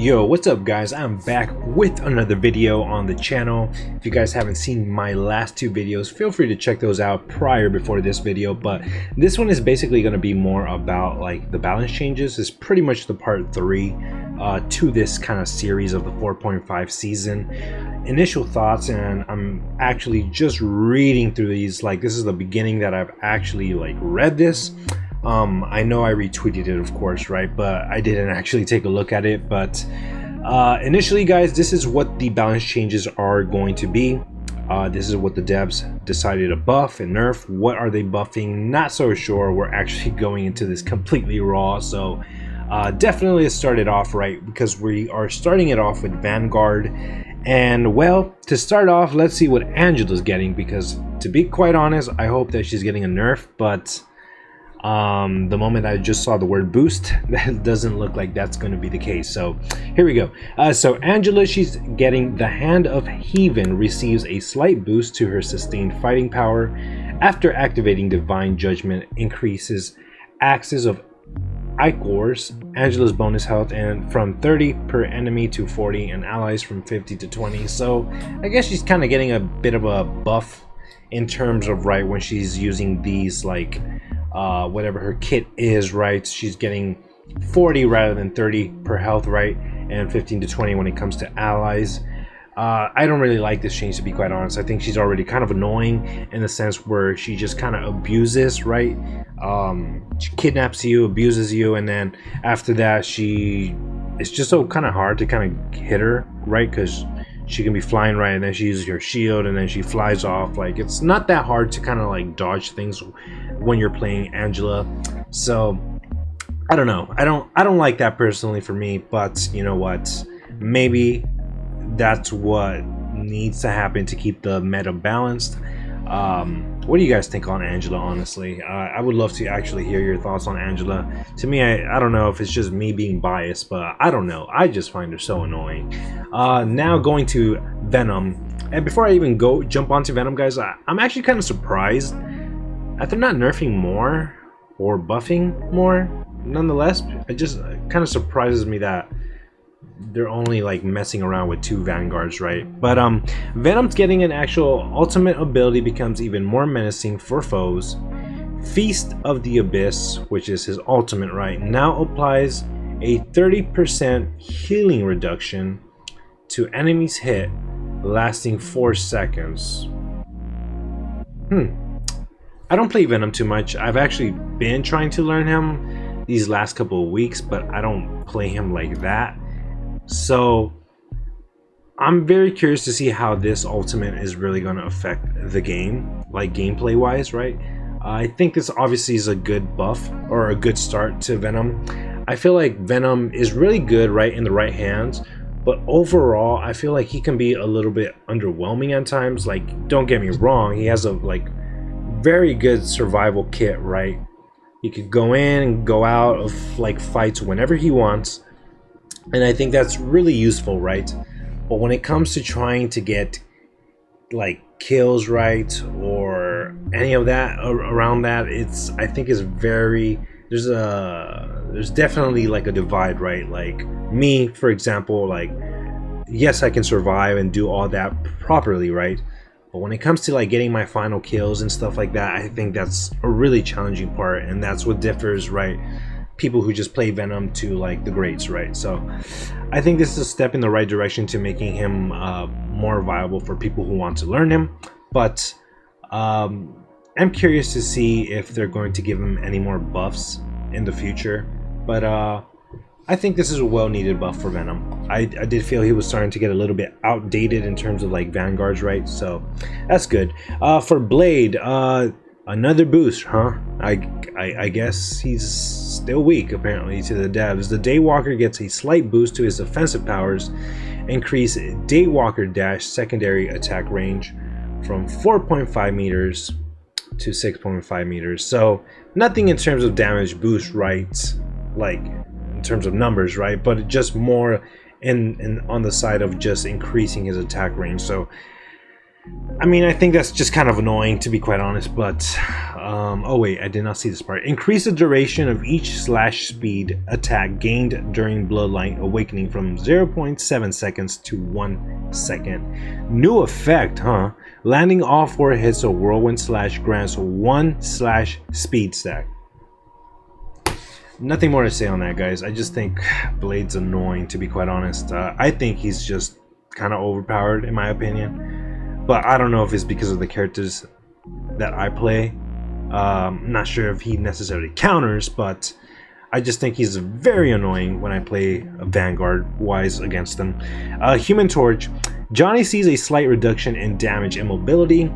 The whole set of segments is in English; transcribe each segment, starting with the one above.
Yo, what's up guys? I'm back with another video on the channel. If you guys haven't seen my last two videos, feel free to check those out before this video, but this one is basically going to be more about like the balance changes. It's pretty much the part 3 to this kind of series of the 4.5 season. Initial thoughts, and I'm actually just reading through these, like this is the beginning that I've actually like read this. I know I retweeted it, of course, right, but I didn't actually take a look at it. But initially guys, this is what the balance changes are going to be. This is what the devs decided to buff and nerf. What are they buffing? Not so sure. We're actually going into this completely raw, so definitely let's start it off right, because we are starting it off with Vanguard. And well, to start off, let's see what Angela's getting, because to be quite honest, I hope that she's getting a nerf, but the moment I just saw the word boost, that doesn't look like that's going to be the case. So here we go. So Angela, she's getting the Hand of Heaven, receives a slight boost to her sustained fighting power after activating Divine Judgment, increases axes of Ichors, Angela's bonus health, and from 30 per enemy to 40, and allies from 50 to 20. So I guess she's kind of getting a bit of a buff in terms of right when she's using these, like whatever her kit is, right, she's getting 40 rather than 30 per health, right, and 15 to 20 when it comes to allies. I don't really like this change, to be quite honest. I think she's already kind of annoying in the sense where she just kind of abuses, right? She kidnaps you, abuses you, and then after that it's just so kind of hard to kind of hit her, right, because she can be flying, right, and then she uses her shield and then she flies off. Like, it's not that hard to kind of like dodge things when you're playing Angela. So I don't know, I don't like that personally for me, but you know what, maybe that's what needs to happen to keep the meta balanced. What do you guys think on Angela, honestly? I would love to actually hear your thoughts on Angela. To me, I don't know if it's just me being biased, but I don't know, I just find her so annoying. Now going to Venom, and before I even jump onto Venom, guys, I'm actually kind of surprised that they're not nerfing more or buffing more. Nonetheless, it just kind of surprises me that they're only like messing around with 2 Vanguards, right? But Venom's getting an actual ultimate ability, becomes even more menacing for foes. Feast of the Abyss, which is his ultimate, right, now applies a 30% healing reduction to enemies hit, lasting 4 seconds. I don't play Venom too much. I've actually been trying to learn him these last couple of weeks, but I don't play him like that. So I'm very curious to see how this ultimate is really going to affect the game, like gameplay wise, right? I think this obviously is a good buff or a good start to Venom. I feel like Venom is really good, right, in the right hands, but overall I feel like he can be a little bit underwhelming at times. Like, don't get me wrong, he has a like very good survival kit, right? He could go in and go out of like fights whenever he wants, and I think that's really useful, right? But when it comes to trying to get like kills, right, or any of that around that, I think it's very, there's definitely like a divide, right? Like me, for example, like yes, I can survive and do all that properly, right? But when it comes to like getting my final kills and stuff like that, I think that's a really challenging part, and that's what differs, right, people who just play Venom to like the greats, right? So I think this is a step in the right direction to making him more viable for people who want to learn him. But I'm curious to see if they're going to give him any more buffs in the future. But I think this is a well-needed buff for Venom. I did feel he was starting to get a little bit outdated in terms of like Vanguards, right? So that's good. For Blade, another boost, huh? I guess he's still weak apparently to the devs. The Daywalker gets a slight boost to his offensive powers, increase Daywalker dash secondary attack range from 4.5 meters to 6.5 meters. So nothing in terms of damage boost, right? Like in terms of numbers, right? But just more in on the side of just increasing his attack range. So I mean, I think that's just kind of annoying, to be quite honest, but oh wait, I did not see this part. Increase the duration of each slash speed attack gained during Bloodline Awakening from 0.7 seconds to 1 second. New effect, huh? Landing all 4 hits of Whirlwind Slash grants 1 slash speed stack. Nothing more to say on that, guys. I just think Blade's annoying, to be quite honest. I think he's just kind of overpowered, in my opinion. But I don't know if it's because of the characters that I play. Not sure if he necessarily counters, but I just think he's very annoying when I play Vanguard-wise against him. Human Torch. Johnny sees a slight reduction in damage and mobility.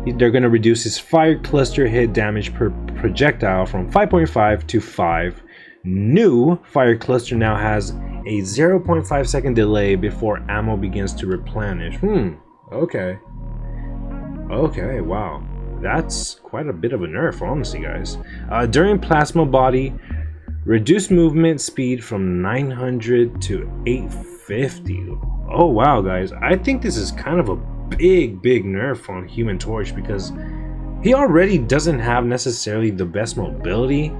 They're going to reduce his fire cluster hit damage per projectile from 5.5 to 5. New fire cluster now has a 0.5 second delay before ammo begins to replenish. Okay. Okay, wow. That's quite a bit of a nerf, honestly, guys. During Plasma Body, reduce movement speed from 900 to 850. Oh, wow, guys. I think this is kind of a big nerf on Human Torch because he already doesn't have necessarily the best mobility.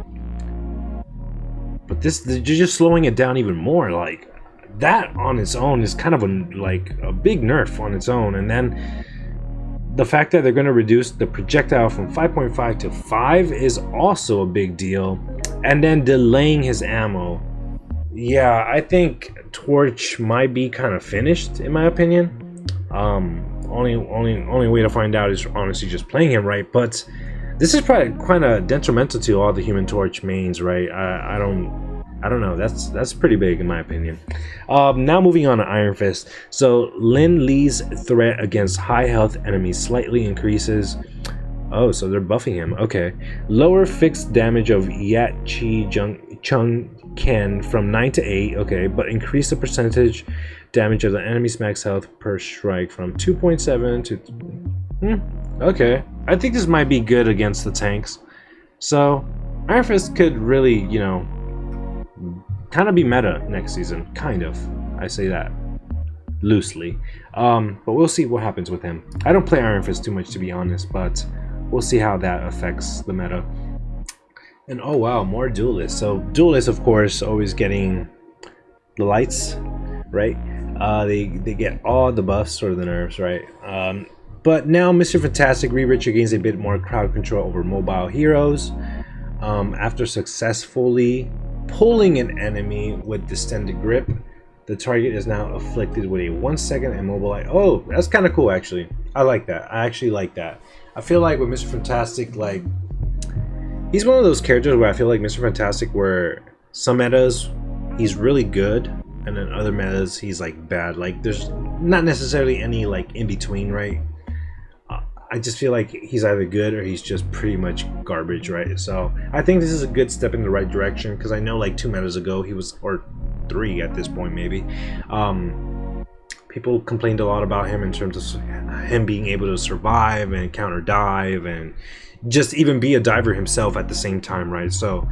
But they're just slowing it down even more. Like, that on its own is kind of a big nerf on its own. And then the fact that they're going to reduce the projectile from 5.5 to 5 is also a big deal. And then delaying his ammo. Yeah, I think Torch might be kind of finished, in my opinion. Only way to find out is honestly just playing him right. But this is probably kind of detrimental to all the Human Torch mains, right? I don't know. That's pretty big in my opinion. Now moving on to Iron Fist. So Lin Li's threat against high health enemies slightly increases. Oh, so they're buffing him. Okay. Lower fixed damage of Yat Chi Chung Ken from 9 to 8. Okay, but increase the percentage damage of the enemy's max health per strike from 2.7 to... Okay. I think this might be good against the tanks. So Iron Fist could really, you know, kind of be meta next season. Kind of. I say that loosely. But we'll see what happens with him. I don't play Iron Fist too much, to be honest, but we'll see how that affects the meta. And oh wow, more duelists. So duelists, of course, always getting the lights, right? They get all the buffs or the nerfs, right? But now Mr. Fantastic Re-Richer gains a bit more crowd control over mobile heroes. After successfully pulling an enemy with distended grip, the target is now afflicted with a 1 second immobilize. Oh, that's kind of cool, actually. I like that. I actually like that. I feel like with Mr. Fantastic, like, he's one of those characters where I feel like Mr. Fantastic, where some metas he's really good, and then other metas he's like bad. Like, there's not necessarily any like in between, right? I just feel like he's either good or he's just pretty much garbage, right? So I think this is a good step in the right direction, because I know like 2 metas ago he was, or 3 at this point maybe, people complained a lot about him in terms of him being able to survive and counter dive and just even be a diver himself at the same time, right? So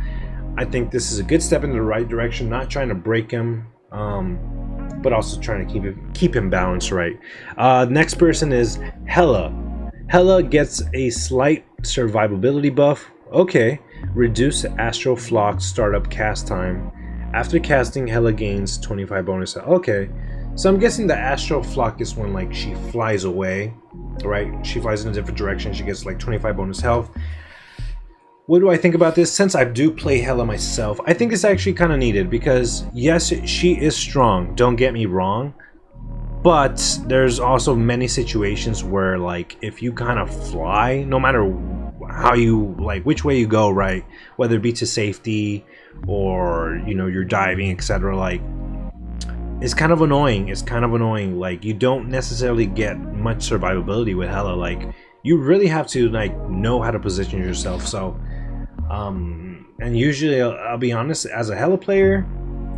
I think this is a good step in the right direction, not trying to break him, but also trying to keep him balanced, right? Next person is Hela. Hela gets a slight survivability buff. Okay. Reduce Astral Flock startup cast time. After casting, Hela gains 25 bonus. Okay. So I'm guessing the Astral Flock is when like she flies away, right? She flies in a different direction. She gets like 25 bonus health. What do I think about this? Since I do play Hela myself, I think it's actually kind of needed, because yes, she is strong. Don't get me wrong. But there's also many situations where, like, if you kind of fly, no matter how you, like, which way you go, right? Whether it be to safety or, you know, you're diving, etc. Like, it's kind of annoying. It's kind of annoying. Like, you don't necessarily get much survivability with Hela. Like, you really have to, like, know how to position yourself. So, and usually, I'll be honest, as a Hela player,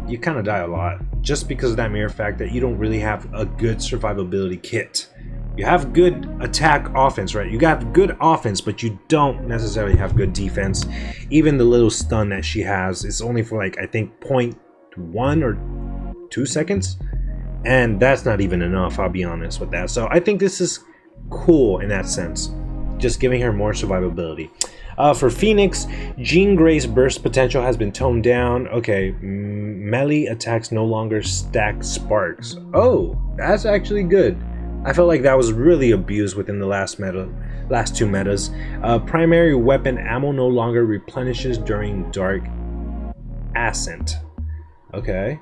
you kind of die a lot, just because of that mere fact that you don't really have a good survivability kit. You have good attack offense, right? You got good offense, but you don't necessarily have good defense. Even the little stun that she has is only for like, I think 0.1 or 2 seconds, and that's not even enough, I'll be honest with that. So I think this is cool in that sense, just giving her more survivability. For Phoenix, Jean Grey's burst potential has been toned down. Okay, melee attacks no longer stack sparks. Oh, that's actually good. I felt like that was really abused within the last two metas. Primary weapon ammo no longer replenishes during Dark Ascent. Okay,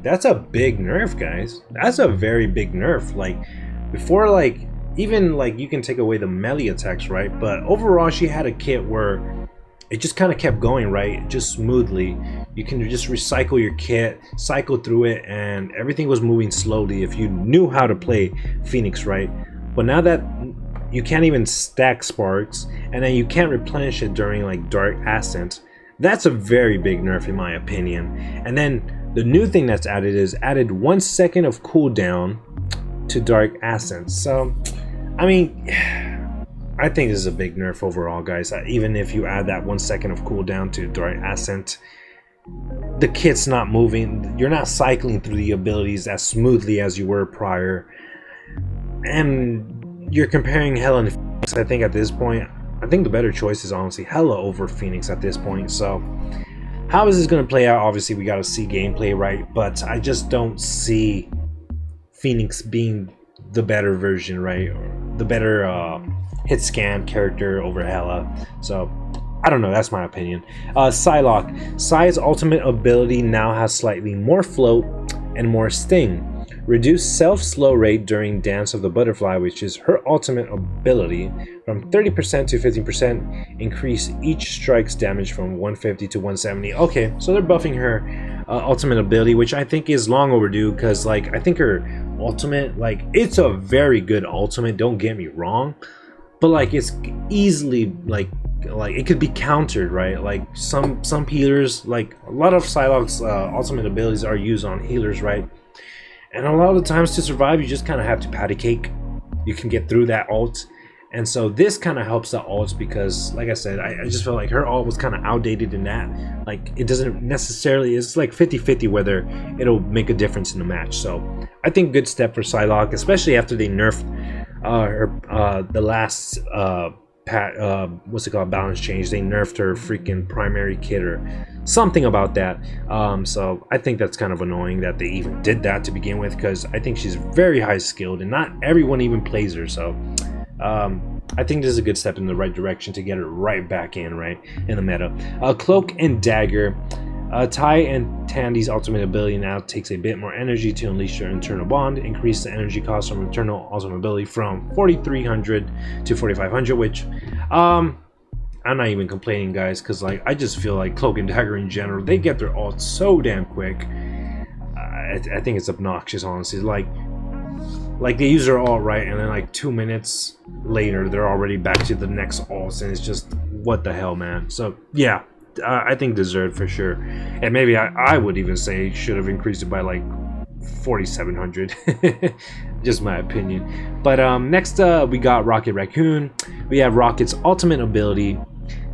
that's a big nerf, guys. That's a very big nerf. Like before, like even like you can take away the melee attacks, right? But overall, she had a kit where it just kind of kept going, right? Just smoothly. You can just recycle your kit, cycle through it, and everything was moving slowly if you knew how to play Phoenix, right? But now that you can't even stack sparks, and then you can't replenish it during like Dark Ascent, that's a very big nerf in my opinion. And then the new thing that's added is added 1 second of cooldown to Dark Ascent. So I mean, I think this is a big nerf overall, guys. Even if you add that 1 second of cooldown to Dark Ascent, the kit's not moving. You're not cycling through the abilities as smoothly as you were prior. And you're comparing Hela and Phoenix. I think at this point, I think the better choice is honestly Hela over Phoenix at this point. So how is this going to play out? Obviously, we got to see gameplay, right? But I just don't see Phoenix being the better version, right? Or the better hit scan character over Hela. So I don't know, that's my opinion. Psylocke. Psy's ultimate ability now has slightly more float and more sting. Reduce self-slow rate during Dance of the Butterfly, which is her ultimate ability, from 30% to 15%. Increase each strike's damage from 150 to 170. Okay, so they're buffing her ultimate ability, which I think is long overdue, because like I think her ultimate, like it's a very good ultimate, don't get me wrong, but like it's easily like it could be countered, right? Like some healers, like a lot of Psylocke's ultimate abilities are used on healers, right? And a lot of the times to survive, you just kind of have to patty cake. You can get through that ult. And so this kind of helps the ults because, like I said, I just felt like her ult was kind of outdated in that. Like, it doesn't necessarily, it's like 50-50 whether it'll make a difference in the match. So I think good step for Psylocke, especially after they nerfed her, the last what's it called, balance change. They nerfed her freaking primary kit or something about that. So I think that's kind of annoying that they even did that to begin with, because I think she's very high skilled and not everyone even plays her. So I think this is a good step in the right direction to get her right back in the meta. Cloak and Dagger. Tai and Tandy's ultimate ability now takes a bit more energy to unleash their internal bond. Increase the energy cost from internal ultimate ability from 4,300 to 4,500, which I'm not even complaining, guys, because like I just feel like Cloak and Dagger in general, they get their ult so damn quick. I think it's obnoxious, honestly. Like they use their ult right, and then like 2 minutes later they're already back to the next ult, and it's just what the hell, man. So yeah, I think deserved for sure, and maybe I would even say should have increased it by like 4,700. Just my opinion. But next we got Rocket Raccoon. We have Rocket's ultimate ability.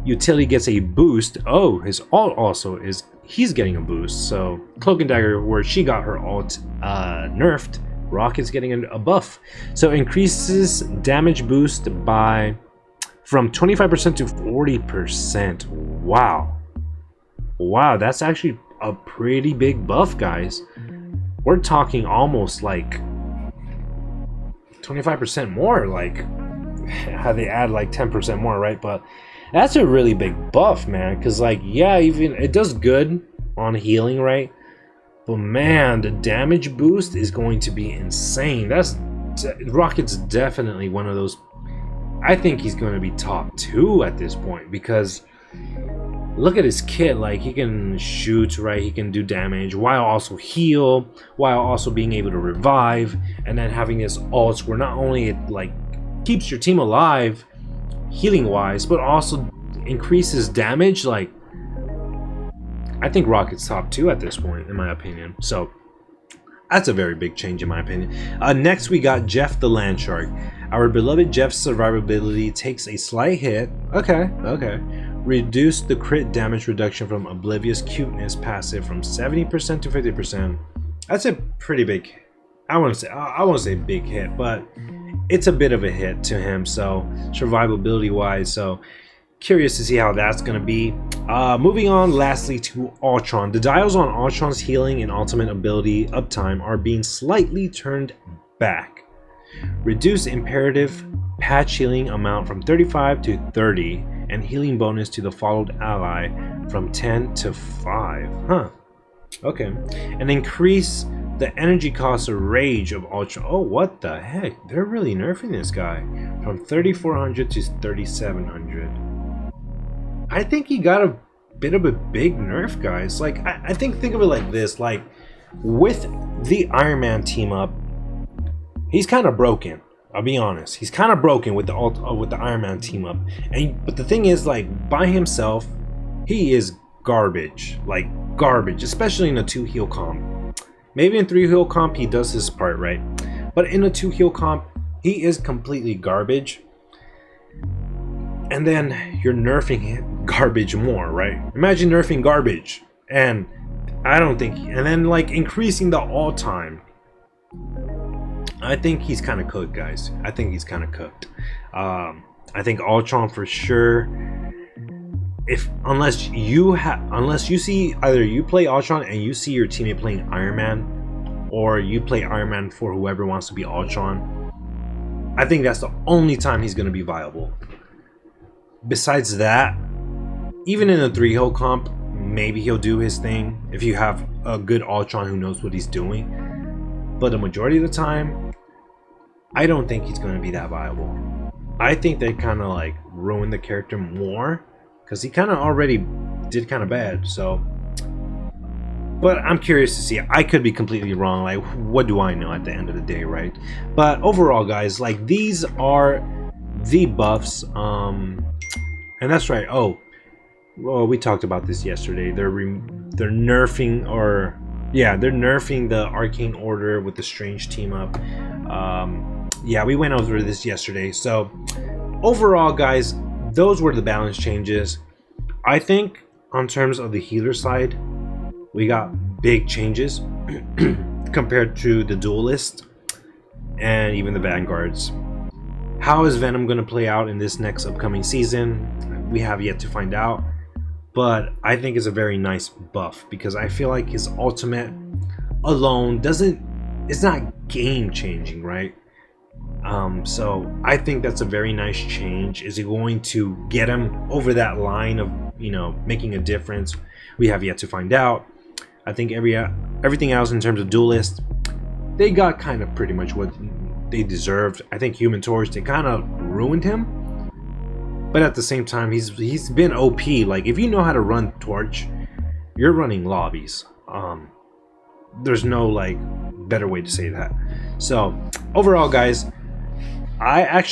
Utility gets a boost. Oh, his ult also is, he's getting a boost. So Cloak and Dagger, where she got her ult nerfed, Rocket's getting a buff. So increases damage boost by from 25% to 40%. Wow, that's actually a pretty big buff, guys. We're talking almost like 25% more, like how they add like 10% more, right? But that's a really big buff, man, because like, yeah, even it does good on healing, right? But man, the damage boost is going to be insane. Rocket's definitely one of those. I think he's going to be top 2 at this point, because look at his kit. Like, he can shoot, right? He can do damage while also heal, while also being able to revive, and then having his ults where not only it like keeps your team alive healing wise, but also increases damage. Like, I think Rocket's top 2 at this point, in my opinion. So that's a very big change in my opinion. Next we got Jeff the Landshark. Our beloved Jeff's survivability takes a slight hit. Okay. Reduce the crit damage reduction from Oblivious Cuteness passive from 70% to 50%. That's a pretty big, I want to say big hit, but it's a bit of a hit to him, so survivability wise. So curious to see how that's going to be. Moving on lastly to Ultron. The dials on Ultron's healing and ultimate ability uptime are being slightly turned back. Reduce imperative patch healing amount from 35 to 30 and healing bonus to the followed ally from 10 to 5. Huh. Okay. And increase the energy cost of rage of Ultron. Oh, what the heck? They're really nerfing this guy from 3400 to 3700. I think he got a bit of a big nerf, guys. Like, I think of it like this. Like, with the Iron Man team up, he's kind of broken. I'll be honest. He's kind of broken with the Iron Man team up. But the thing is, like, by himself, he is garbage. Like, garbage. Especially in a 2 heal comp. Maybe in 3 heal comp, he does his part, right? But in a 2 heal comp, he is completely garbage. And then you're nerfing garbage more, right? Imagine nerfing garbage. And I don't think... And then, like, increasing the all-time. I think he's kind of cooked, guys. I think he's kind of cooked. I think Ultron for sure. Unless you see either you play Ultron and you see your teammate playing Iron Man, or you play Iron Man for whoever wants to be Ultron, I think that's the only time he's going to be viable. Besides that, even in a 3 heal comp, maybe he'll do his thing if you have a good Ultron who knows what he's doing. But the majority of the time, I don't think he's going to be that viable. I think they kind of like ruined the character more because he kind of already did kind of bad. So, but I'm curious to see. I could be completely wrong. Like, what do I know at the end of the day, right? But overall, guys, like, these are the buffs. And that's right. Oh, well, we talked about this yesterday. They're nerfing, or yeah, they're nerfing the Arcane Order with the Strange team up. Yeah, we went over this yesterday. So overall, guys, those were the balance changes. I think on terms of the healer side, we got big changes compared to the Duelist and even the Vanguards. How is Venom going to play out in this next upcoming season? We have yet to find out. But I think it's a very nice buff because I feel like his ultimate alone it's not game changing, right? So I think that's a very nice change. Is it going to get him over that line of, you know, making a difference? We have yet to find out. I think everything else in terms of Duelist, they got kind of pretty much what they deserved. I think Human Torch, they kind of ruined him. But at the same time, he's been OP. Like, if you know how to run Torch, you're running lobbies. There's no like better way to say that. So overall, guys, I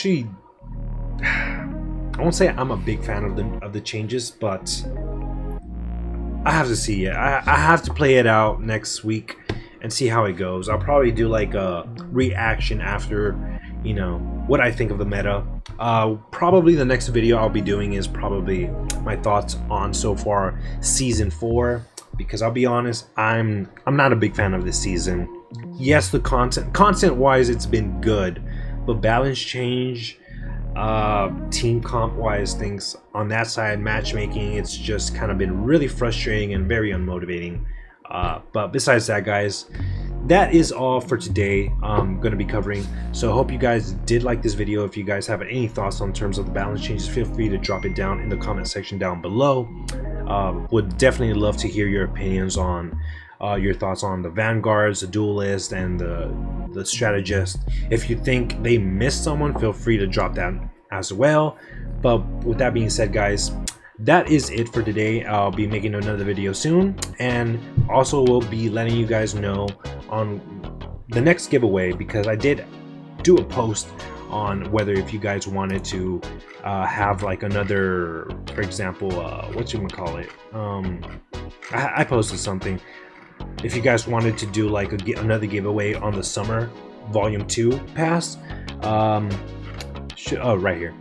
won't say I'm a big fan of the changes, but I have to see it. I have to play it out next week and see how it goes. I'll probably do like a reaction after, you know, what I think of the meta. Probably the next video I'll be doing is probably my thoughts on so far season 4, because I'll be honest, I'm not a big fan of this season. Yes, the content wise it's been good, but balance change, team comp wise, things on that side, matchmaking, it's just kind of been really frustrating and very unmotivating. But besides that, guys, that is all for today. I'm going to be covering. So I hope you guys did like this video. If you guys have any thoughts on terms of the balance changes, feel free to drop it down in the comment section down below. Would definitely love to hear your opinions on your thoughts on the Vanguards, the Duelist, and the Strategist. If you think they missed someone, feel free to drop that as well. But with that being said, guys, that is it for today. I'll be making another video soon, and also we'll be letting you guys know on the next giveaway, because I did do a post on whether if you guys wanted to have like another, for example, what you gonna call it, I posted something. If you guys wanted to do like another giveaway on the summer volume 2 pass, right here.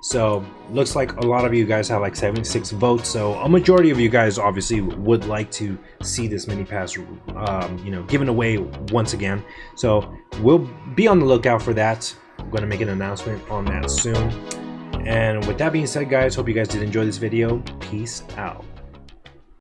So looks like a lot of you guys have like 76 votes, so a majority of you guys obviously would like to see this mini pass you know, given away once again. So we'll be on the lookout for that. I'm going to make an announcement on that soon. And with that being said, guys, hope you guys did enjoy this video. Peace out.